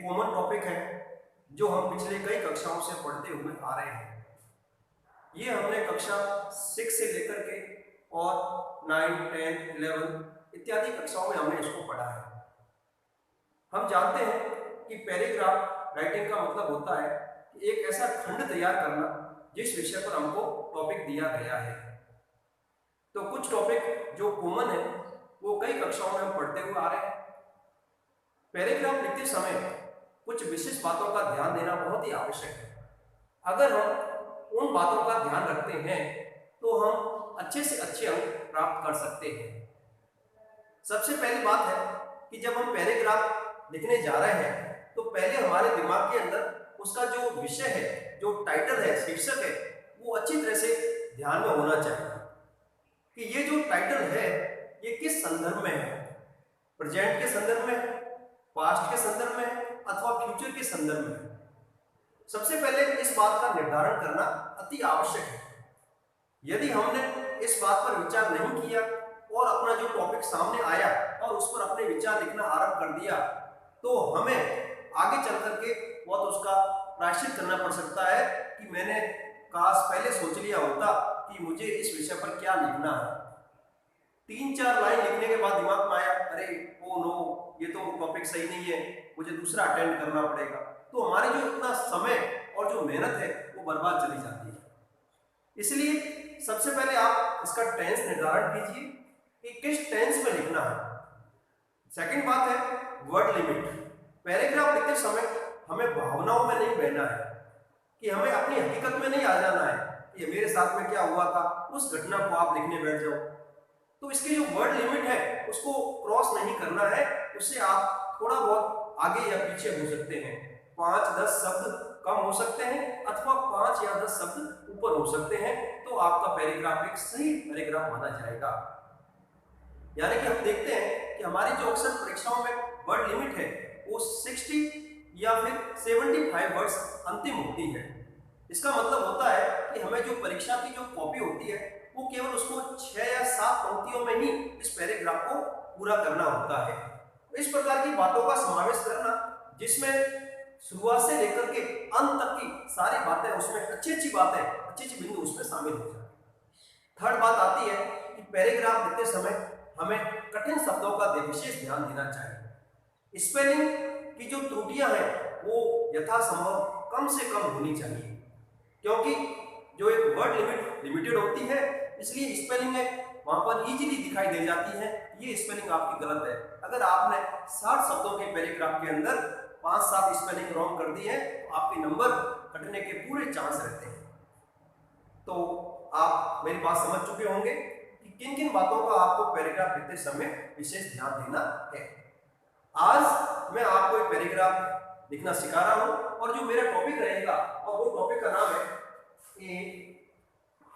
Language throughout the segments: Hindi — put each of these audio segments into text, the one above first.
कॉमन टॉपिक है जो हम पिछले कई कक्षाओं से पढ़ते हुए आ रहे हैं। ये हमने कक्षा 6 से लेकर के और 9, 10, 11 इत्यादि कक्षाओं में हमने इसको पढ़ा है। हम जानते हैं कि पैराग्राफ राइटिंग का मतलब होता है कि एक ऐसा खंड तैयार करना जिस विषय पर हमको टॉपिक दिया गया है। तो कुछ टॉपिक जो कॉमन है वो कई कक्षाओं में हम पढ़ते हुए आ रहे हैं। पैराग्राफ लिखते समय कुछ विशेष बातों का ध्यान देना बहुत ही आवश्यक है। अगर हम उन बातों का ध्यान रखते हैं तो हम अच्छे से अच्छे अंक प्राप्त कर सकते हैं। सबसे पहली बात है कि जब हम पैराग्राफ लिखने जा रहे हैं तो पहले हमारे दिमाग के अंदर उसका जो विषय है, जो टाइटल है, शीर्षक है, वो अच्छी तरह से ध्यान में होना चाहिए कि ये जो टाइटल है ये किस संदर्भ में है। प्रेजेंट के संदर्भ में, पास्ट के संदर्भ में अथवा फ्यूचर के संदर्भ में। सबसे पहले इस बात का निर्धारण करना अति आवश्यक है। यदि हमने इस बात पर विचार नहीं किया और अपना जो टॉपिक सामने आया और उस पर अपने विचार लिखना आरंभ कर दिया तो हमें आगे चल करके बहुत उसका प्रायश्चित करना पड़ सकता है कि मैंने काश पहले सोच लिया होता कि मुझे इस विषय पर क्या लिखना है। 3-4 लाइन लिखने के बाद दिमाग में आया, अरे ओ नो, ये तो टॉपिक सही नहीं है, मुझे दूसरा अटेंड करना पड़ेगा। तो हमारी जो इतना समय और जो मेहनत है वो बर्बाद चली जाती है। इसलिए सबसे पहले आप इसका टेंस निर्धारण कीजिए कि किस टेंस में लिखना है। सेकंड बात है वर्ड लिमिट। पैराग्राफ लिखते समय हमें भावनाओं में नहीं बहना है कि हमें अपनी हकीकत में नहीं आ जाना है कि मेरे साथ में क्या हुआ था, उस घटना को आप लिखने बैठ जाओ। तो इसकी जो वर्ड लिमिट है उसको क्रॉस नहीं करना है, उससे आप थोड़ा बहुत आगे या पीछे हो सकते हैं। 5-10 शब्द कम हो सकते हैं अथवा 5 या 10 शब्द ऊपर हो सकते हैं, तो आपका पैराग्राफ एक सही पैराग्राफ माना जाएगा। यानी कि हम देखते हैं कि हमारी जो अक्सर परीक्षाओं में वर्ड लिमिट है वो 60 या फिर 75 वर्ड्स अंतिम होती है। इसका मतलब होता है कि हमें जो परीक्षा की जो कॉपी होती है वो केवल उसको 6 या 7 पंक्तियों में ही इस पैराग्राफ को पूरा करना होता है। इस प्रकार की बातों का समावेश करना जिसमें शुरुआत से लेकर के अंत तक की सारी बातें, उसमें अच्छी बातें, अच्छे बिंदु उसमें शामिल हो जाए। थर्ड बात आती है कि पैराग्राफ लिखते समय हमें कठिन शब्दों का विशेष ध्यान देना चाहिए। स्पेलिंग की जो त्रुटियां हैं वो यथासंभव कम से कम होनी चाहिए, क्योंकि जो एक वर्ड लिमिट लिमिटेड होती है इसलिए स्पेलिंग वहां पर इजीली दिखाई दे जाती है। ये स्पेलिंग आपकी गलत है। अगर आपने 60 शब्दों के पैराग्राफ के अंदर 5-7 स्पेलिंग रॉन्ग कर दी है तो आपके नंबर कटने के पूरे चांस रहते हैं। तो आप मेरी बात समझ चुके होंगे कि किन किन बातों का आपको पैराग्राफ लिखते समय विशेष ध्यान देना है। आज मैं आपको एक पैराग्राफ लिखना सिखा रहा हूं और जो मेरा टॉपिक रहेगा और वो टॉपिक का नाम है ए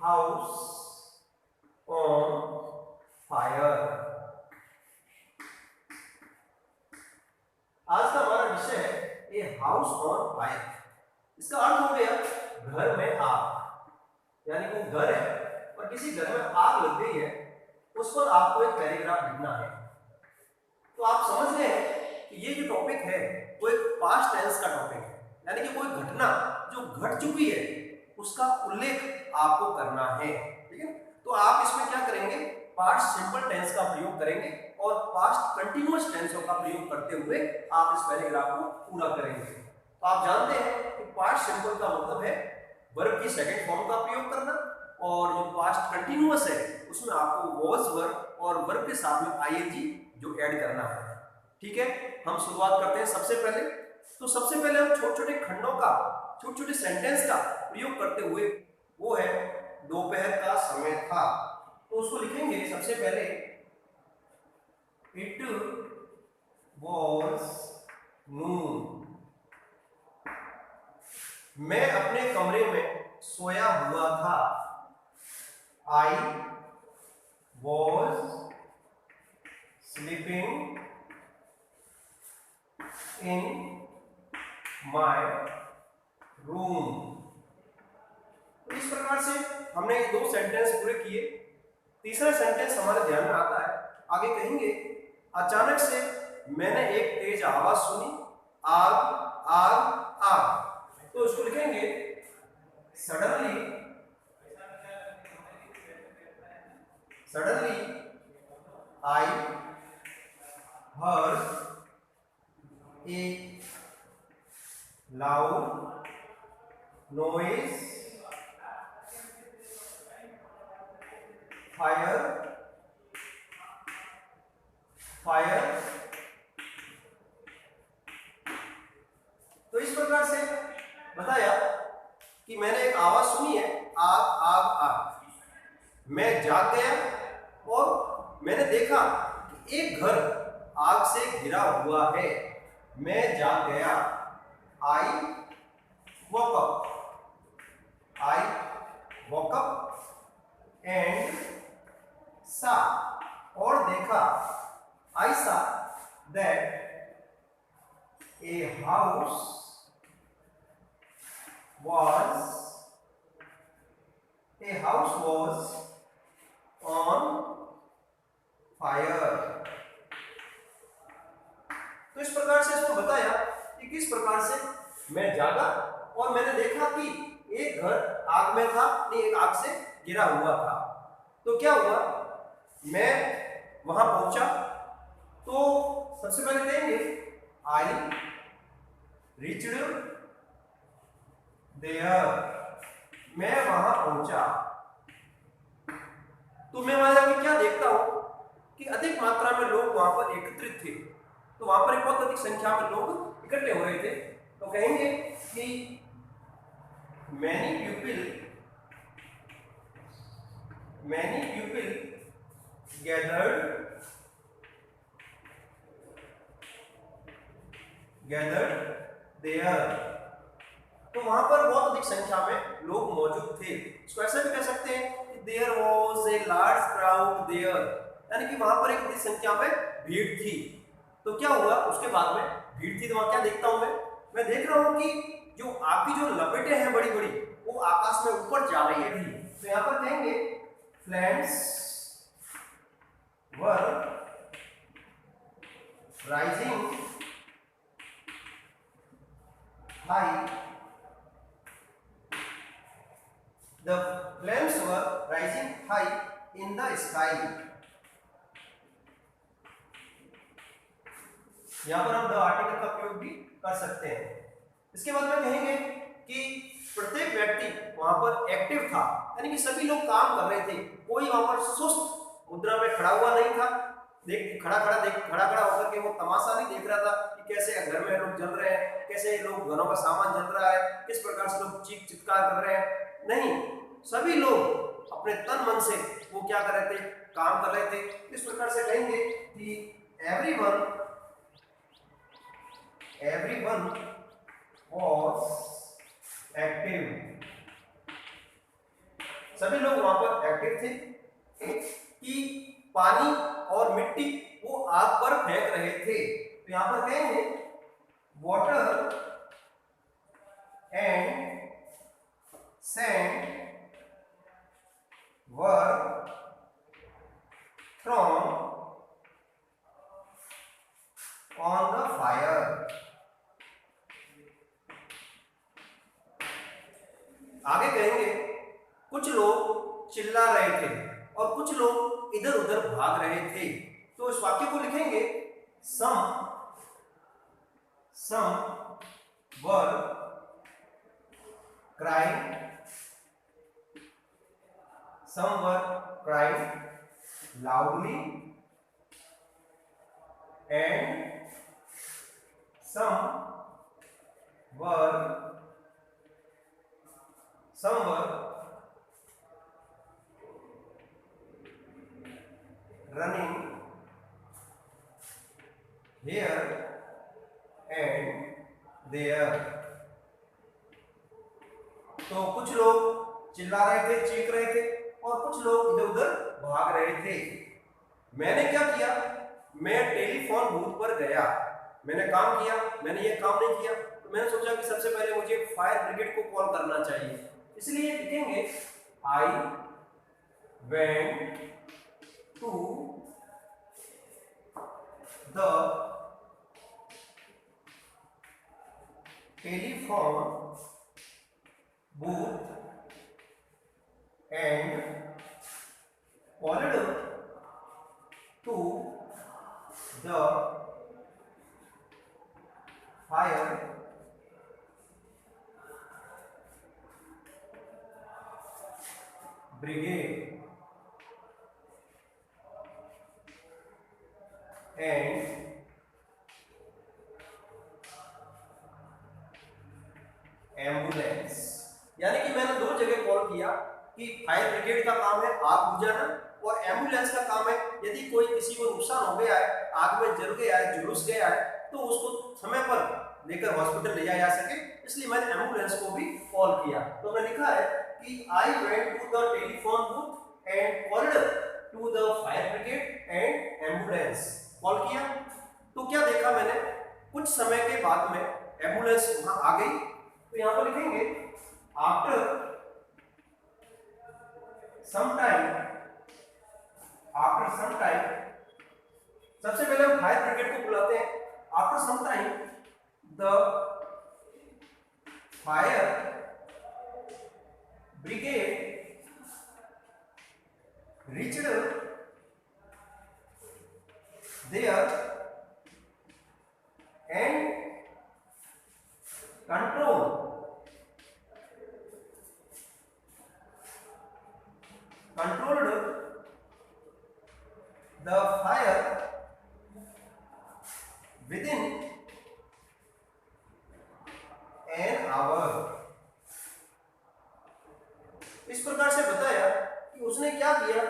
हाउस ऑन फायर। आज का हमारा विषय है ए हाउस ऑन फायर। इसका अर्थ हो गया घर में आग। यानी कि घर है और किसी घर में आग लग गई है, उस पर आपको एक पैराग्राफ लिखना है। तो आप समझ रहे हैं कि ये जो टॉपिक है वो एक पास्ट टेंस का टॉपिक है, यानी कि कोई घटना जो घट चुकी है उसका उल्लेख आपको करना है। ठीक है, तो आप इसमें क्या करेंगे, पास्ट सिंपल टेंस का प्रयोग करेंगे और पास्ट कंटिन्यूअस टेंसों का प्रयोग करते हुए आप इस पैराग्राफ को पूरा करेंगे। तो आप जानते हैं कि पास्ट सिंपल का मतलब है वर्ब की सेकंड फॉर्म का प्रयोग करना, और जो पास्ट कंटिन्यूअस है उसमें आपको वॉज वर्ब और वर्ब के साथ में आईएनजी जो ऐड करना है। ठीक है, हम शुरुआत करते हैं। सबसे पहले हम छोटे-छोटे खंडों का, छोटे-छोटे सेंटेंस का प्रयोग करते हुए, वो है दोपहर का समय था, तो उसको लिखेंगे सबसे पहले इट वॉज नून। मैं अपने कमरे में सोया हुआ था। I was sleeping in my room. इस प्रकार से हमने 2 सेंटेंस पूरे किए। तीसरा सेंटेंस हमारे ध्यान में आता है, आगे कहेंगे अचानक से मैंने एक तेज आवाज सुनी। आग आग आग। तो इसको लिखेंगे suddenly I heard a loud noise fire fire. तो इस प्रकार से बताया कि मैंने एक आवाज सुनी है आग आग आग। मैं जाग गया और मैंने देखा कि एक घर आग से घिरा हुआ है। मैं जाग गया। आई woke up I woke up and saw और देखा I saw that a house was on fire। तो इस प्रकार से इसको बताया कि किस प्रकार से मैं जागा और मैंने देखा कि एक घर आग में था, नहीं एक आग से घिरा हुआ था। तो क्या हुआ, मैं वहां पहुंचा। तो सबसे पहले कहेंगे आई रीच्ड देयर। मैं वहां पहुंचा तो मैं वहां जाके क्या देखता हूं कि अधिक मात्रा में लोग वहां पर एकत्रित थे। तो वहां पर एक बहुत अधिक संख्या में लोग इकट्ठे हो रहे थे। तो कहेंगे कि many people gathered there। तो वहां पर बहुत अधिक संख्या में लोग मौजूद थे। इसको ऐसा भी कह सकते हैं कि there was a large crowd there, यानी कि वहां पर एक बड़ी संख्या में भीड़ थी। तो क्या हुआ, उसके बाद में भीड़ थी तो वहां क्या देखता हूं मैं देख रहा हूं कि जो आपकी जो लपेटें हैं बड़ी बड़ी वो आकाश में ऊपर जा रही है। तो यहां पर कहेंगे flames were rising high. The flames were rising high in the sky। यहां पर हम द आर्टिकल का प्रयोग भी कर सकते हैं। इसके बाद में कहेंगे कि प्रत्येक व्यक्ति वहां पर एक्टिव था, यानी कि सभी लोग काम कर रहे थे। कोई वहां पर सुस्त मुद्रा में खड़ा हुआ नहीं था। खड़ा होकर के वो तमाशा नहीं देख रहा था कि कैसे घर में लोग जल रहे हैं, कैसे लोग घरों का सामान जल रहा है, किस प्रकार से लोग चीख चित्कार कर रहे हैं। नहीं, सभी लोग अपने तन मन से वो क्या कर रहे थे, काम कर रहे थे। इस प्रकार से कहेंगे कि everyone was active। सभी लोग वहां पर एक्टिव थे कि पानी और मिट्टी वो आग पर फेंक रहे थे। तो यहां पर कहेंगे water and sand were thrown on the fire. आगे कहेंगे कुछ लोग चिल्ला रहे थे और कुछ लोग इधर उधर भाग रहे थे। तो इस वाक्य को लिखेंगे some were crying loudly and some were running here and there। तो कुछ लोग चिल्ला रहे थे, चीख रहे थे और कुछ लोग इधर उधर भाग रहे थे। मैंने क्या किया, मैं टेलीफोन बूथ पर गया। मैंने काम किया, मैंने ये काम नहीं किया तो मैंने सोचा कि सबसे पहले मुझे फायर ब्रिगेड को कॉल करना चाहिए। इसलिए लिखेंगे I went to the telephone booth and called to the fire brigade and ambulance. यानी कि मैंने दो जगह कॉल किया कि फायर ब्रिगेड का काम है आग बुझाना और एम्बुलेंस का काम है यदि कोई किसी को नुकसान हो गया है, आग में जल गया है, झुलस गया है, तो उसको समय पर लेकर हॉस्पिटल ले जाया जा सके, इसलिए मैंने एम्बुलेंस को भी कॉल किया। तो मैंने लिखा है कि I went to the telephone booth and called to the fire brigade and ambulance. Call किया तो क्या देखा मैंने, कुछ समय के बाद में एम्बुलेंस वहां आ गई। तो यहां पर लिखेंगे आफ्टर सम टाइम, सबसे पहले हम फायर ब्रिगेड को बुलाते हैं। After some time the fire brigade reached there and controlled the fire within an hour। इस प्रकार से बताया कि उसने क्या किया,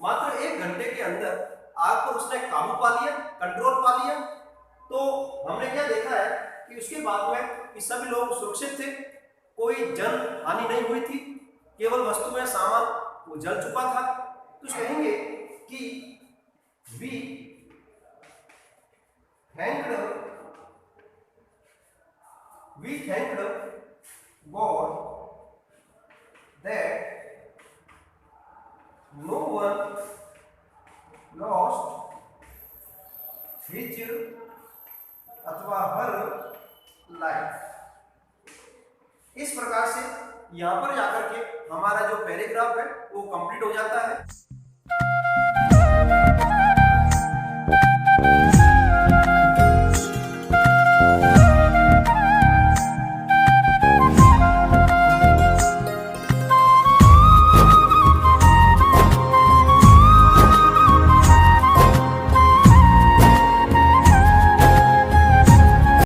मात्र 1 घंटे के अंदर आग पर उसने काबू पा लिया, कंट्रोल पा लिया। तो हमने क्या देखा है कि उसके बाद में कि सभी लोग सुरक्षित थे, कोई जन हानि नहीं हुई थी, केवल वस्तु में सामान वो जल चुका था। तो कहेंगे कि we thanked God that no one lost his अथवा हर लाइफ। इस प्रकार से यहां पर जाकर के हमारा जो पैराग्राफ है वो कंप्लीट हो जाता है।